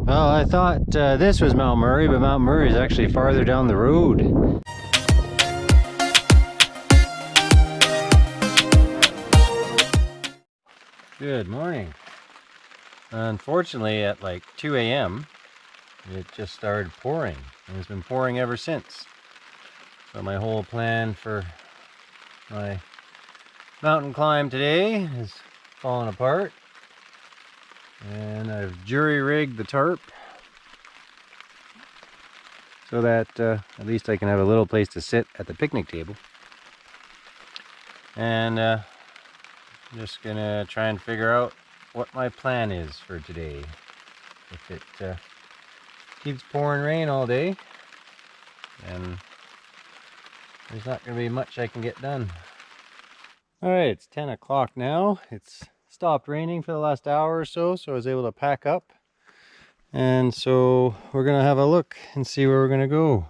Well, I thought this was Mount Murray, but Mount Murray is actually farther down the road. Good morning. Unfortunately, at like 2 a.m., it just started pouring, and it's been pouring ever since. So my whole plan for my mountain climb today has fallen apart. And I've jury-rigged the tarp so that at least I can have a little place to sit at the picnic table. And I'm just gonna try and figure out what my plan is for today. If it keeps pouring rain all day, then there's not gonna be much I can get done. Alright, it's 10 o'clock now. It's stopped raining for the last hour or so, so I was able to pack up. And so we're gonna have a look and see where we're gonna go.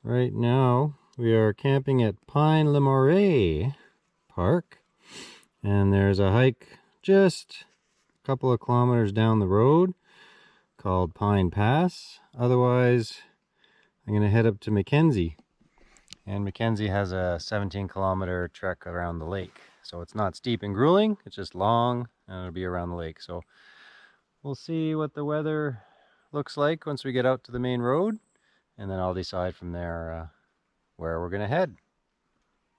Right now we are camping at Pine Le Marais Park, and there's a hike just a couple of kilometers down the road called Pine Pass. Otherwise I'm gonna head up to Mackenzie, and Mackenzie has a 17-kilometer trek around the lake. So it's not steep and grueling, it's just long, and it'll be around the lake. So we'll see what the weather looks like once we get out to the main road, and then I'll decide from there where we're gonna head.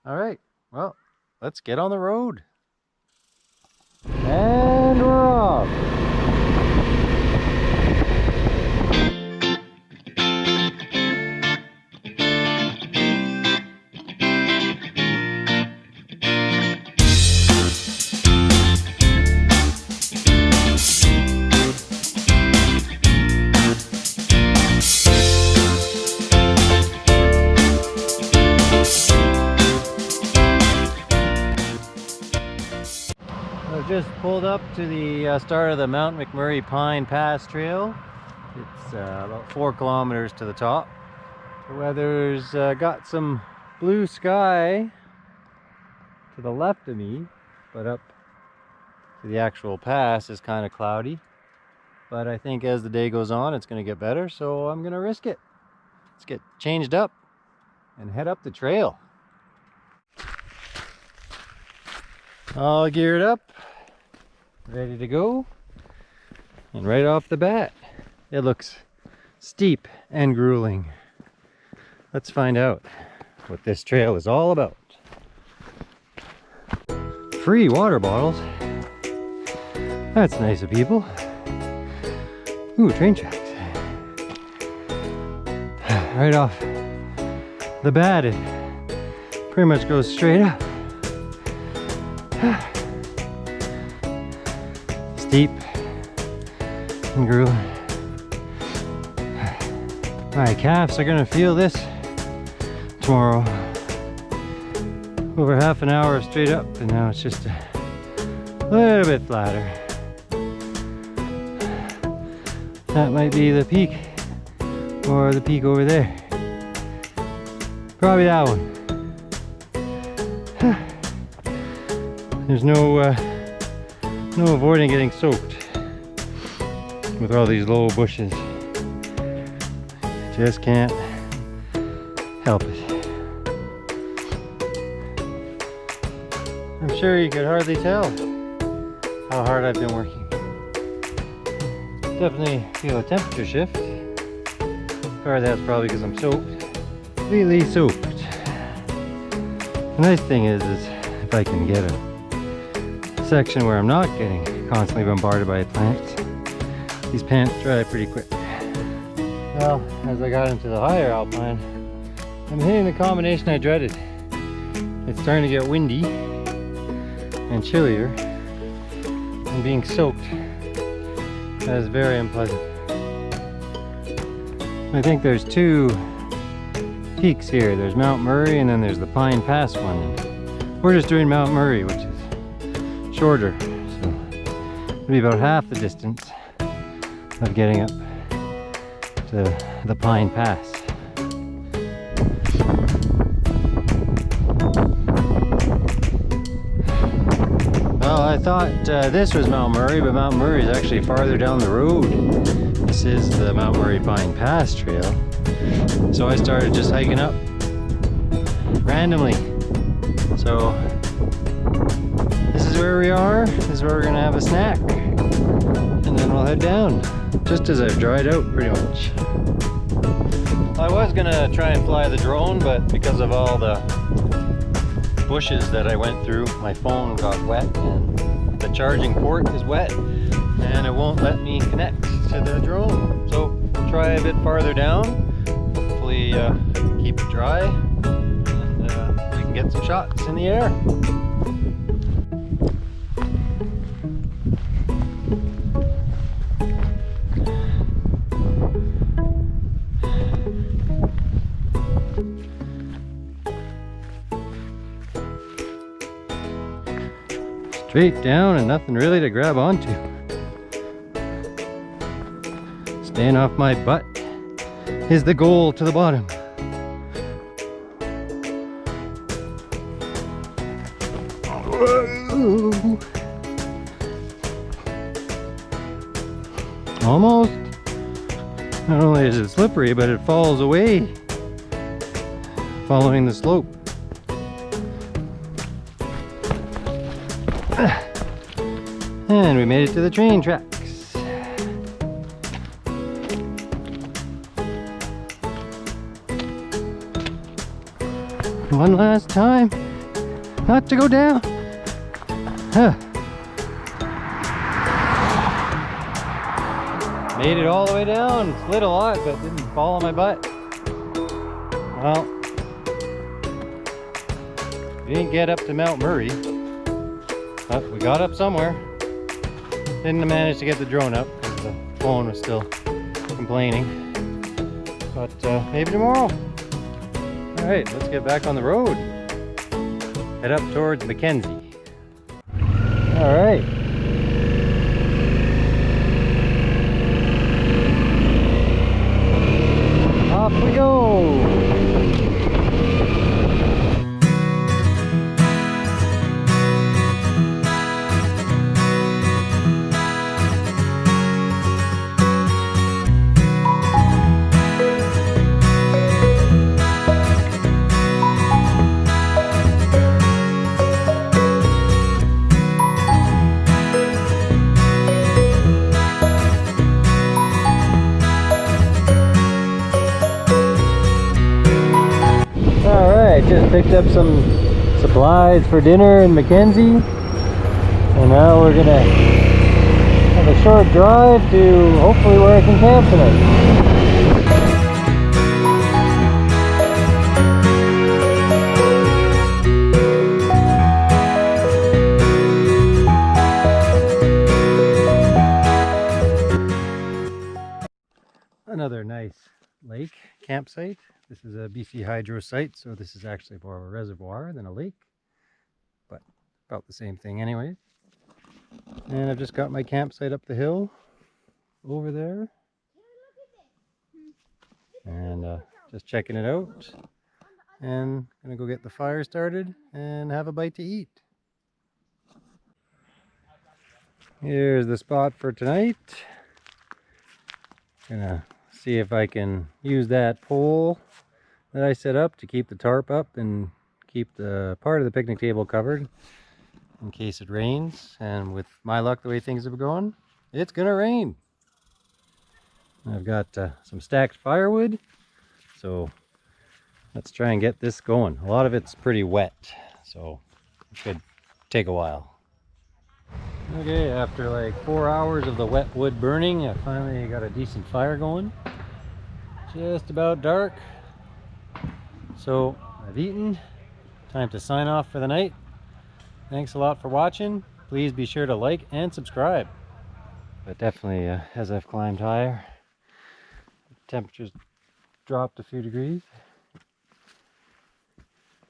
All right, well, let's get on the road. And we're off. Just pulled up to the start of the Mount McMurray Pine Pass Trail. It's about 4 kilometers to the top. The weather's got some blue sky to the left of me, but up to the actual pass is kind of cloudy. But I think as the day goes on, it's going to get better, so I'm going to risk it. Let's get changed up and head up the trail. All geared up, ready to go, and right off the bat it looks steep and grueling. Let's find out what this trail is all about. Free water bottles, that's nice of people. Ooh, train tracks. Right off the bat it pretty much goes straight up. Steep and grueling. My calves are gonna feel this tomorrow. Over half an hour straight up, and now it's just a little bit flatter. That might be the peak, or the peak over there. Probably that one. There's no avoiding getting soaked with all these low bushes. Just can't help it. I'm sure you could hardly tell how hard I've been working. Definitely feel a temperature shift. Part of that's probably because I'm soaked. Completely soaked. The nice thing is if I can get a section where I'm not getting constantly bombarded by plants, these pants dry pretty quick. Well, as I got into the higher alpine, I'm hitting the combination I dreaded. It's starting to get windy and chillier, and being soaked. That is very unpleasant. I think there's two peaks here. There's Mount Murray, and then there's the Pine Pass one. We're just doing Mount Murray, which is shorter, so it'll be about half the distance of getting up to the Pine Pass. Well, I thought this was Mount Murray, but Mount Murray is actually farther down the road. This is the Mount Murray Pine Pass Trail. So I started just hiking up randomly. So this is where we are. This is where we're gonna have a snack. And then we'll head down. Just as I've dried out pretty much. I was gonna try and fly the drone, but because of all the bushes that I went through, my phone got wet and the charging port is wet and it won't let me connect to the drone. So we'll try a bit farther down, hopefully keep it dry, and we can get some shots in the air. Straight down and nothing really to grab onto. Staying off my butt is the goal to the bottom. Whoa. Almost. Not only is it slippery, but it falls away following the slope. And we made it to the train tracks. One last time, not to go down. Huh. Made it all the way down. Slid a lot, but didn't fall on my butt. Well, we didn't get up to Mount Murray, but we got up somewhere. Didn't manage to get the drone up because the phone was still complaining. But maybe tomorrow. Alright, let's get back on the road. Head up towards Mackenzie. Alright. Off we go! Just picked up some supplies for dinner in Mackenzie, and now we're gonna have a short drive to hopefully where I can camp tonight. Another nice lake campsite. This is a BC hydro site, so this is actually more of a reservoir than a lake, but about the same thing anyway. And I've just got my campsite up the hill over there, and just checking it out, and gonna go get the fire started and have a bite to eat. Here's the spot for tonight. Gonna see if I can use that pole that I set up to keep the tarp up and keep the part of the picnic table covered in case it rains. And with my luck, the way things have gone, it's gonna rain. I've got some stacked firewood, so let's try and get this going. A lot of it's pretty wet, so it could take a while. Okay, after like 4 hours of the wet wood burning, I finally got a decent fire going. Just about dark. So I've eaten. Time to sign off for the night. Thanks a lot for watching. Please be sure to like and subscribe. But definitely, as I've climbed higher, temperatures dropped a few degrees.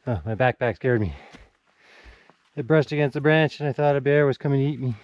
Oh, my backpack scared me. It brushed against the branch and I thought a bear was coming to eat me.